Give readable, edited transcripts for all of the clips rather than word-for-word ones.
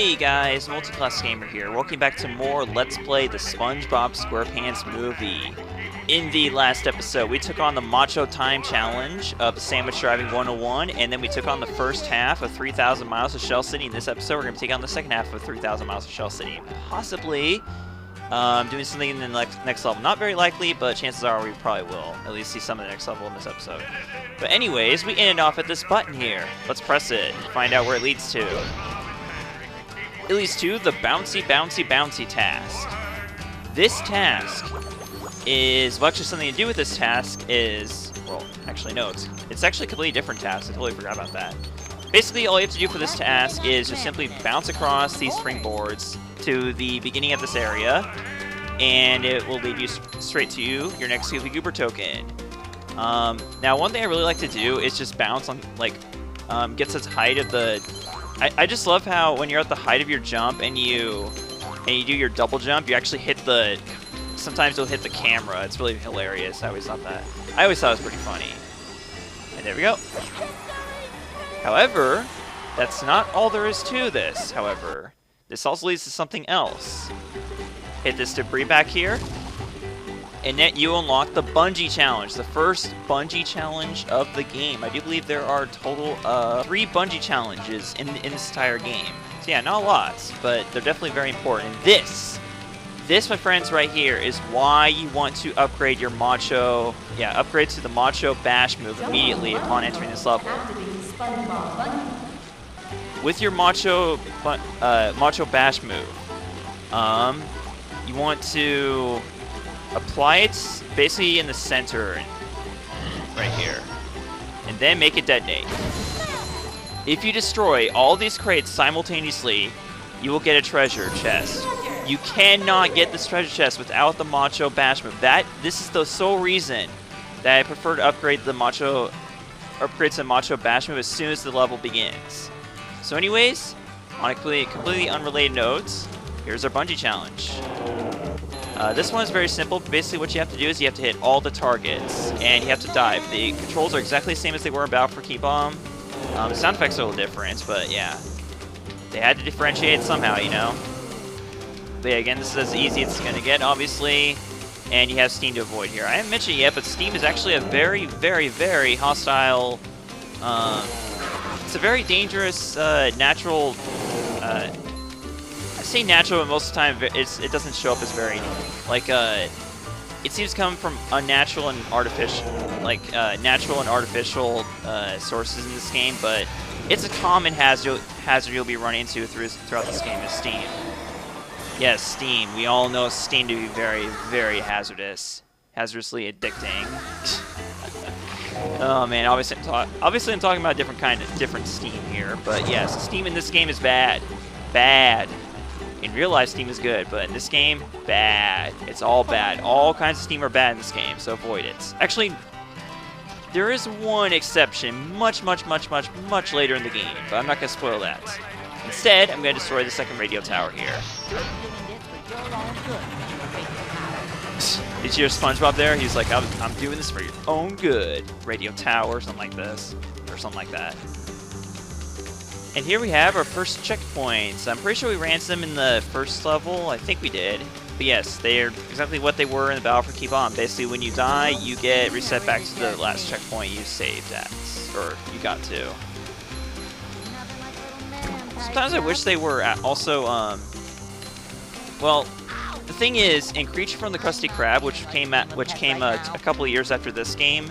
Hey guys, Multiclass Gamer here. Welcome back to more Let's Play the SpongeBob SquarePants movie. In the last episode, we took on the Macho Time Challenge of Sandwich Driving 101, and then we took on the first half of 3,000 Miles of Shell City. In this episode, we're going to take on the second half of 3,000 Miles of Shell City. Possibly doing something in the next level. Not very likely, but chances are we probably will at least see some of the next level in this episode. But anyways, we ended off at this button here. Let's press it and find out where it leads to. It leads to the bouncy, bouncy, bouncy task. This task is, well, actually something to do with this task is, well, actually no, it's actually a completely different task. I totally forgot about that. Basically, all you have to do for this task is just simply bounce across these springboards to the beginning of this area, and it will lead you straight to your next Goofy Goober token. Now, one thing I really like to do is just bounce on, like, get to the height of the... I just love how when you're at the height of your jump and you do your double jump, you actually hit the... Sometimes you'll hit the camera. It's really hilarious. I always thought it was pretty funny. And there we go. However, that's not all there is to this, however. This also leads to something else. Hit this debris back here, and then you unlock the Bungee Challenge, the first Bungee Challenge of the game. I do believe there are a total of 3 Bungee Challenges in this entire game. So yeah, not lots, but they're definitely very important. And this, my friends, right here is why you want to upgrade your Macho, upgrade to the Macho Bash move immediately upon entering this level. With your Macho Bash move, you want to apply it basically in the center, right here, and then make it detonate. If you destroy all these crates simultaneously, you will get a treasure chest. You cannot get this treasure chest without the Macho Bash move. This is the sole reason that I prefer to upgrade to the Macho Bash move as soon as the level begins. So anyways, on a completely unrelated note, here's our Bungee Challenge. This one is very simple. Basically what you have to do is you have to hit all the targets, and you have to dive. The controls are exactly the same as they were in Battle for Key Bomb. The sound effects are a little different, but yeah. They had to differentiate somehow, you know? But yeah, again, this is as easy as it's going to get, obviously. And you have Steam to avoid here. I haven't mentioned it yet, but Steam is actually a very, very, very hostile... it's a very dangerous, natural... I say natural, but most of the time it doesn't show up as very... Like, it seems to come from unnatural and artificial... Like, natural and artificial sources in this game, but it's a common hazard you'll be running into throughout this game is Steam. Yes, Steam. We all know Steam to be very, very hazardous. Hazardously addicting. Oh man, obviously I'm talking about a different Steam here, but yes, Steam in this game is bad. Bad. In real life, Steam is good, but in this game, bad. It's all bad. All kinds of Steam are bad in this game, so avoid it. Actually, there is one exception much later in the game, but I'm not going to spoil that. Instead, I'm going to destroy the second radio tower here. Did you hear SpongeBob there? He's like, I'm doing this for your own good. Radio tower, something like this. Or something like that. And here we have our first checkpoints. I'm pretty sure we ran some in the first level. I think we did. But yes, they are exactly what they were in the Battle for Key Bomb. Basically, when you die, you get reset back to the last checkpoint you saved at. Or you got to. Sometimes I wish they were also, well, the thing is, in Creature from the Krusty Krab, which came a couple of years after this game,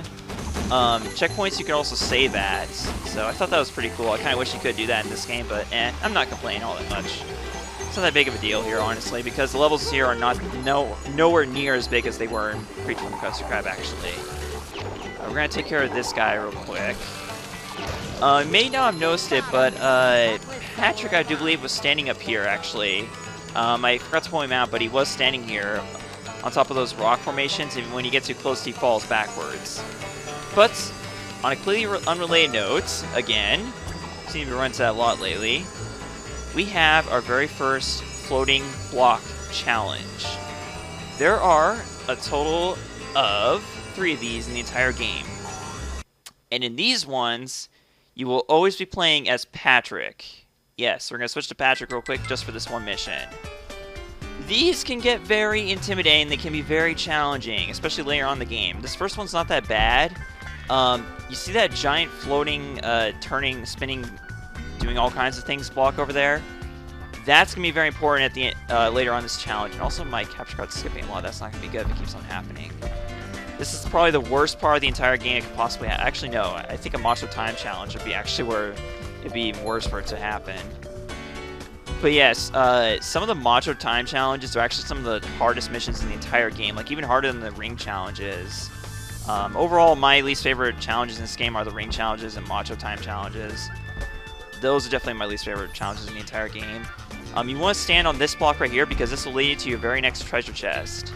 checkpoints you could also save at. So I thought that was pretty cool. I kind of wish you could do that in this game, but I'm not complaining all that much. It's not that big of a deal here, honestly, because the levels here are nowhere near as big as they were in Creature from the Krusty Krab, actually. We're gonna take care of this guy real quick. You may not have noticed it, but Patrick, I do believe, was standing up here, actually. I forgot to point him out, but he was standing here on top of those rock formations, and when you get too close, he falls backwards. But, on a completely unrelated note, again, seem to run into that a lot lately, we have our very first floating block challenge. There are a total of 3 of these in the entire game. And in these ones, you will always be playing as Patrick. Yes, we're going to switch to Patrick real quick just for this one mission. These can get very intimidating. They can be very challenging, especially later on in the game. This first one's not that bad. You see that giant floating, turning, spinning, doing all kinds of things block over there? That's going to be very important at the later on this challenge. And also my capture card's skipping a lot. That's not going to be good if it keeps on happening. This is probably the worst part of the entire game it could possibly have. Actually, no. I think a Macho Time challenge would be actually where it'd be even worse for it to happen. But yes, some of the Macho Time challenges are actually some of the hardest missions in the entire game. Like, even harder than the ring challenges. Overall, my least favorite challenges in this game are the ring challenges and Macho Time challenges. Those are definitely my least favorite challenges in the entire game. You want to stand on this block right here because this will lead you to your very next treasure chest.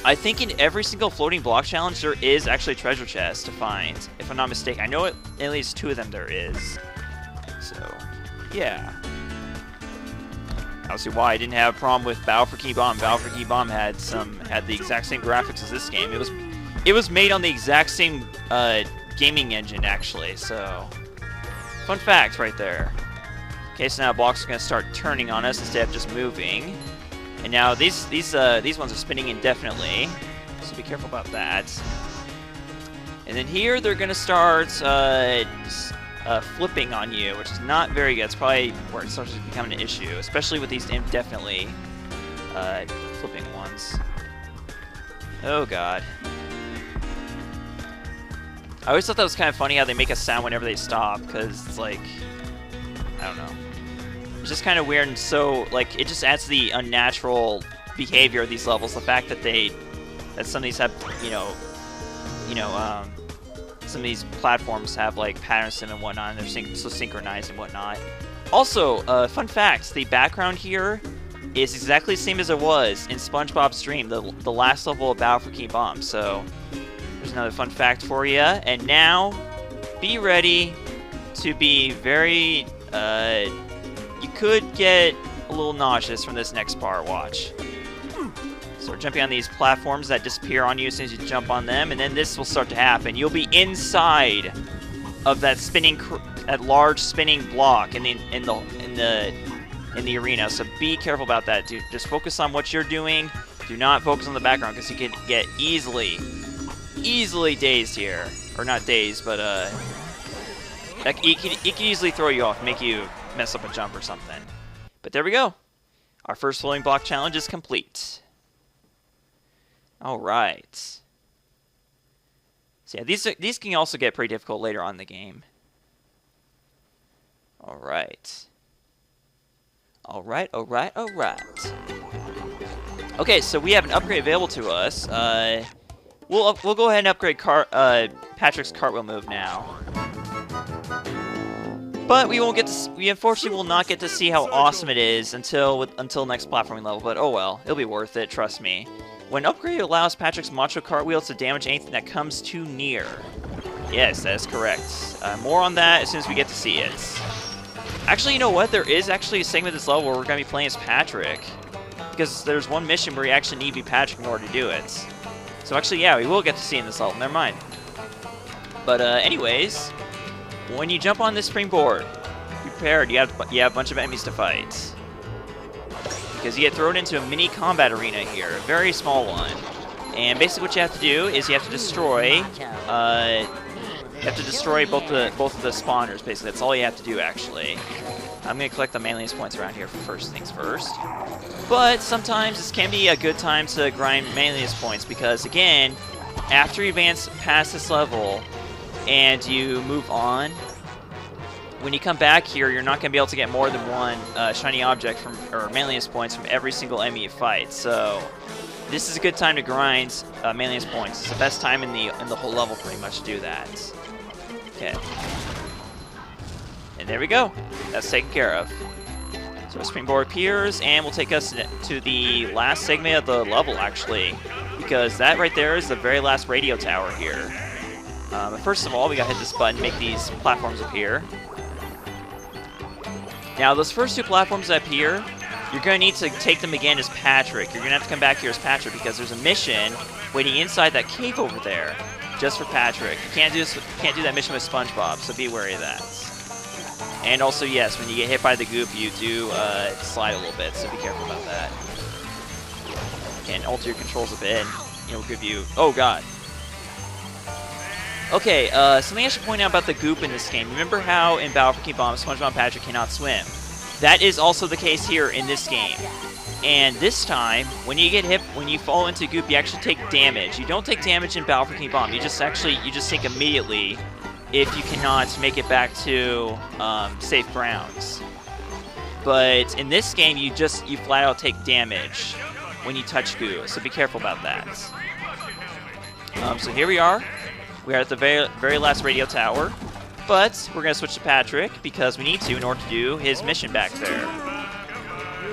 I think in every single floating block challenge there is actually a treasure chest to find, if I'm not mistaken. I know at least 2 of them there is. So, yeah. I don't see why I didn't have a problem with Battle for Key Bomb. Battle for Key Bomb had the exact same graphics as this game. It was made on the exact same gaming engine actually. So, fun fact right there. Okay, so now blocks are gonna start turning on us instead of just moving. And now these ones are spinning indefinitely, so be careful about that. And then here they're gonna start flipping on you, which is not very good. It's probably where it starts to become an issue, especially with these indefinitely flipping ones. Oh god. I always thought that was kind of funny how they make a sound whenever they stop, because it's like, I don't know. It's just kind of weird, and so, like, it just adds to the unnatural behavior of these levels. The fact that some of these have, some of these platforms have, like, patterns in them and whatnot, and they're so synchronized and whatnot. Also, fun fact, the background here is exactly the same as it was in SpongeBob's Dream, the last level of Battle for Key Bomb. So, there's another fun fact for you. And now, be ready to be very, you could get a little nauseous from this next part, watch. So we're jumping on these platforms that disappear on you as soon as you jump on them, and then this will start to happen. You'll be inside of that large spinning block in the arena. So be careful about that, dude. Just focus on what you're doing. Do not focus on the background, because you can get easily dazed here, or not dazed, but it can easily throw you off, make you mess up a jump or something. But there we go. Our first floating block challenge is complete. Alright. So yeah, these can also get pretty difficult later on in the game. Alright. Alright. Okay, so we have an upgrade available to us. We'll go ahead and upgrade Patrick's cartwheel move now. But we unfortunately will not get to see how awesome it is until next platforming level, but oh well, it'll be worth it, trust me. When upgrade allows Patrick's Macho Cartwheels to damage anything that comes too near. Yes, that is correct. More on that as soon as we get to see it. Actually, you know what? There is actually a segment of this level where we're going to be playing as Patrick. Because there's one mission where you actually need to be Patrick in order to do it. So actually, yeah, we will get to see in this level. Never mind. But anyways, when you jump on this springboard, be prepared. You have a bunch of enemies to fight. Because you get thrown into a mini combat arena here, a very small one. And basically what you have to do is you have to destroy both of the spawners, basically. That's all you have to do, actually. I'm going to collect the manliness points around here for first things first. But sometimes this can be a good time to grind manliness points because, again, after you advance past this level and you move on, when you come back here, you're not going to be able to get more than one shiny object or manliness points from every single enemy you fight. So this is a good time to grind manliness points. It's the best time in the whole level, pretty much, to do that. Okay. And there we go. That's taken care of. So a springboard appears, and will take us to the last segment of the level, actually. Because that right there is the very last radio tower here. But first of all, we gotta hit this button to make these platforms appear. Now, those first two platforms up here, you're going to need to take them again as Patrick. You're going to have to come back here as Patrick because there's a mission waiting inside that cave over there just for Patrick. You can't do that mission with SpongeBob, so be wary of that. And also, yes, when you get hit by the goop, you do slide a little bit, so be careful about that. And alter your controls a bit, and it'll give you... Oh, God. Okay, something I should point out about the goop in this game. Remember how in Battle for King Bomb, SpongeBob and Patrick cannot swim? That is also the case here in this game. And this time, when you get hit, when you fall into goop, you actually take damage. You don't take damage in Battle for King Bomb. You just take immediately if you cannot make it back to safe grounds. But in this game, you flat out take damage when you touch goo. So be careful about that. So here we are. We are at the very last radio tower, but we're going to switch to Patrick because we need to in order to do his mission back there.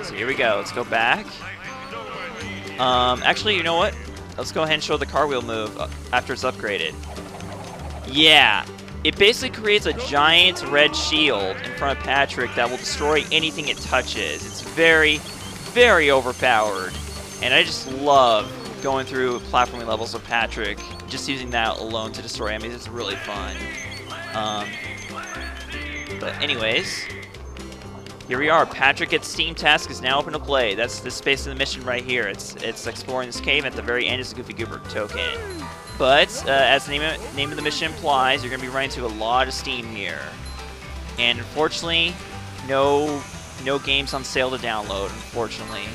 So here we go. Let's go back. Actually, you know what? Let's go ahead and show the car wheel move after it's upgraded. Yeah. It basically creates a giant red shield in front of Patrick that will destroy anything it touches. It's very, very overpowered. And I just love going through platforming levels with Patrick, just using that alone to destroy enemies. It's really fun. But anyways, here we are. Patrick gets Steam Task is now open to play. That's the space of the mission right here. It's exploring this cave. At the very end is a Goofy Goober token. But as the name of the mission implies, you're going to be running into a lot of Steam here. And unfortunately, no games on sale to download, unfortunately.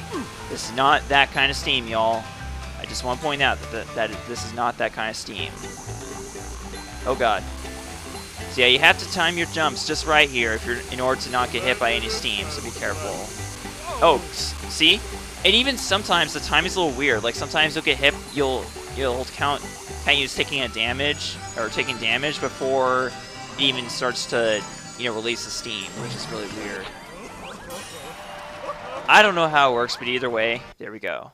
This is not that kind of Steam, y'all. I just want to point out that this is not that kind of Steam. Oh, God. So yeah, you have to time your jumps just right here in order to not get hit by any Steam, so be careful. Oh, see? And even sometimes the timing's a little weird. Like, sometimes you'll get hit, you'll count you just taking damage before it even starts to, release the Steam, which is really weird. I don't know how it works, but either way, there we go.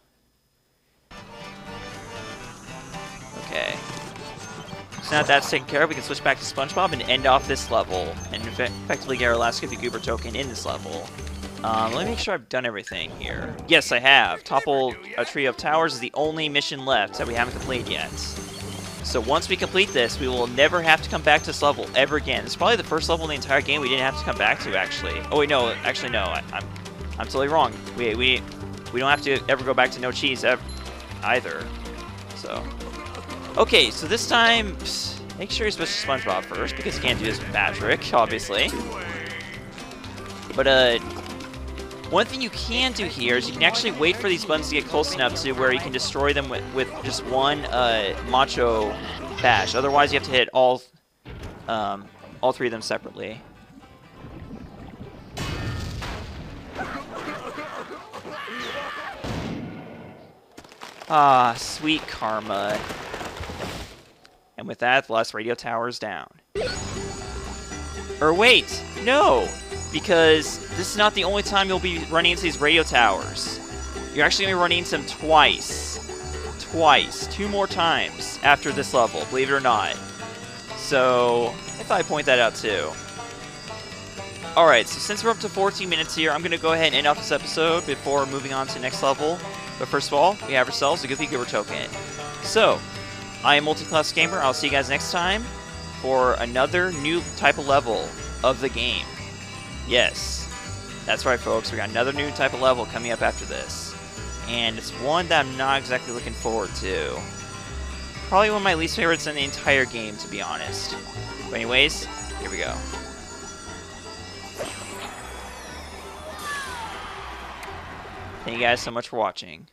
Okay. So now that's taken care of, we can switch back to SpongeBob and end off this level, and effectively get our last Goofy Goober token in this level. Let me make sure I've done everything here. Yes, I have. Topple a Tree of Towers is the only mission left that we haven't completed yet. So once we complete this, we will never have to come back to this level ever again. It's probably the first level in the entire game we didn't have to come back to, actually. Oh wait, no, actually no, I'm totally wrong. We don't have to ever go back to No Cheese either. So, okay, so this time, make sure you switch to SpongeBob first because you can't do this with Patrick, obviously. But one thing you can do here is you can actually wait for these buttons to get close enough to where you can destroy them with just one Macho Bash. Otherwise, you have to hit all three of them separately. Ah, sweet karma. And with that, the last radio tower is down. Or wait, no! Because this is not the only time you'll be running into these radio towers. You're actually going to be running into them twice. Twice. 2 more times after this level, believe it or not. So, I thought I'd point that out too. Alright, so since we're up to 14 minutes here, I'm going to go ahead and end off this episode before moving on to the next level. But first of all, we have ourselves a Goofy Goober token. So, I am Multiclass Gamer. I'll see you guys next time for another new type of level of the game. Yes, that's right, folks. We got another new type of level coming up after this. And it's one that I'm not exactly looking forward to. Probably one of my least favorites in the entire game, to be honest. But anyways, here we go. Thank you guys so much for watching.